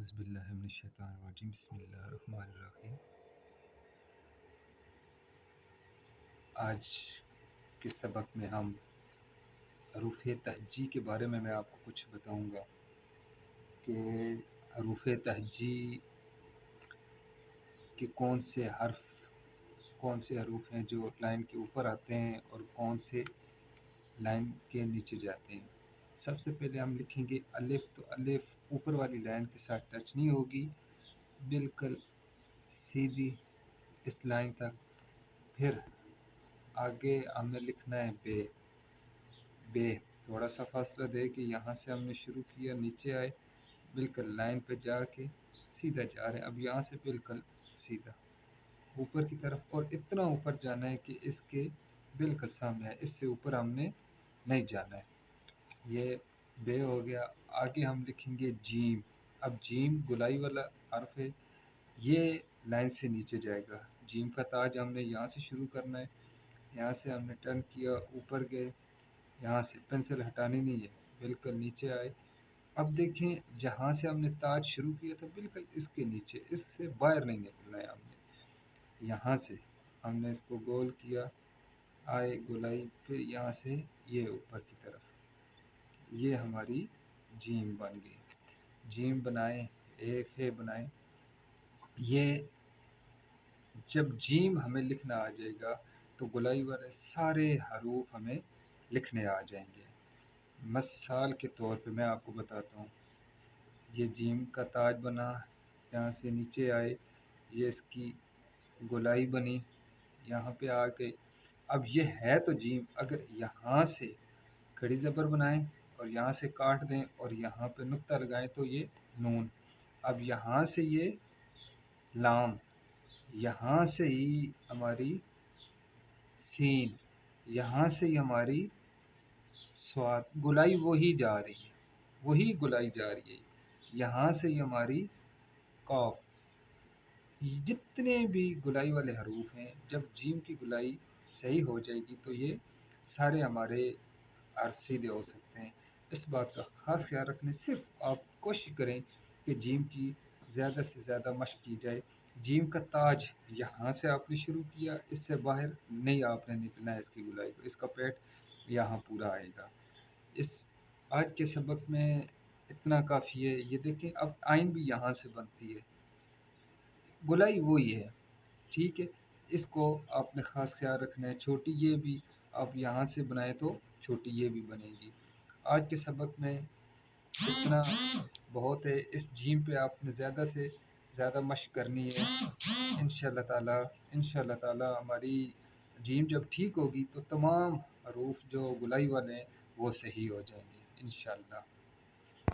اعوذ باللہ من الشیطان الرجیم بسم اللہ الرحمن الرحیم۔ آج کے سبق میں ہم حروف تہجی کے بارے میں آپ کو کچھ بتاؤں گا کہ حروف تہجی کے کون سے حروف ہیں جو لائن کے اوپر آتے ہیں اور کون سے لائن کے نیچے جاتے ہیں۔ سب سے پہلے ہم لکھیں گے الف، تو الف اوپر والی لائن کے ساتھ ٹچ نہیں ہوگی، بالکل سیدھی اس لائن تک۔ پھر آگے ہم نے لکھنا ہے بے، تھوڑا سا فاصلہ دے کے یہاں سے ہم نے شروع کیا، نیچے آئے، بالکل لائن پہ جا کے سیدھا جا رہے ہیں۔ اب یہاں سے بالکل سیدھا اوپر کی طرف، اور اتنا اوپر جانا ہے کہ اس کے بالکل سامنے ہے، اس سے اوپر ہم نے نہیں جانا ہے۔ یہ بے ہو گیا۔ آگے ہم لکھیں گے جیم۔ اب جیم گلائی والا حرف ہے، یہ لائن سے نیچے جائے گا۔ جیم کا تاج ہم نے یہاں سے شروع کرنا ہے، یہاں سے ہم نے ٹرن کیا، اوپر گئے، یہاں سے پینسل ہٹانی نہیں ہے، بالکل نیچے آئے۔ اب دیکھیں جہاں سے ہم نے تاج شروع کیا تھا بالکل اس کے نیچے، اس سے باہر نہیں نکلنا ہے ہم نے۔ یہاں سے ہم نے اس کو گول کیا، آئے گلائی، پھر یہاں سے یہ اوپر کی طرف، یہ ہماری جیم بن گئی۔ جیم بنائیں، ایک ہے بنائیں۔ یہ جب جیم ہمیں لکھنا آ جائے گا تو گلائی والے سارے حروف ہمیں لکھنے آ جائیں گے۔ مثال کے طور پہ میں آپ کو بتاتا ہوں، یہ جیم کا تاج بنا، یہاں سے نیچے آئے، یہ اس کی گلائی بنی، یہاں پہ آ کے اب یہ ہے تو جیم، اگر یہاں سے کھڑی زبر بنائیں اور یہاں سے کاٹ دیں اور یہاں پہ نقطہ لگائیں تو یہ نون۔ اب یہاں سے یہ لام، یہاں سے ہی ہماری سین، یہاں سے ہی ہماری سواد، گلائی وہی جا رہی ہے، وہی گلائی جا رہی ہے، یہاں سے ہی ہماری قاف۔ جتنے بھی گلائی والے حروف ہیں، جب جیم کی گلائی صحیح ہو جائے گی تو یہ سارے ہمارے حرف سیدھے ہو سکتے ہیں۔ اس بات کا خاص خیال رکھیں، صرف آپ کوشش کریں کہ جیم کی زیادہ سے زیادہ مشق کی جائے۔ جیم کا تاج یہاں سے آپ نے شروع کیا، اس سے باہر نہیں آپ نے نکلنا ہے اس کی گلائی کو، اس کا پیٹ یہاں پورا آئے گا۔ آج کے سبق میں اتنا کافی ہے۔ یہ دیکھیں اب آئین بھی یہاں سے بنتی ہے، گلائی وہی ہے، ٹھیک ہے۔ اس کو آپ نے خاص خیال رکھنا ہے۔ چھوٹی یہ بھی آپ یہاں سے بنائیں تو چھوٹی یہ بھی بنے گی۔ آج کے سبق میں اتنا بہت ہے، اس جیم پہ آپ نے زیادہ سے زیادہ مشق کرنی ہے۔ انشاءاللہ تعالی ہماری جیم جب ٹھیک ہوگی تو تمام حروف جو گلائی والے ہیں وہ صحیح ہو جائیں گے انشاءاللہ۔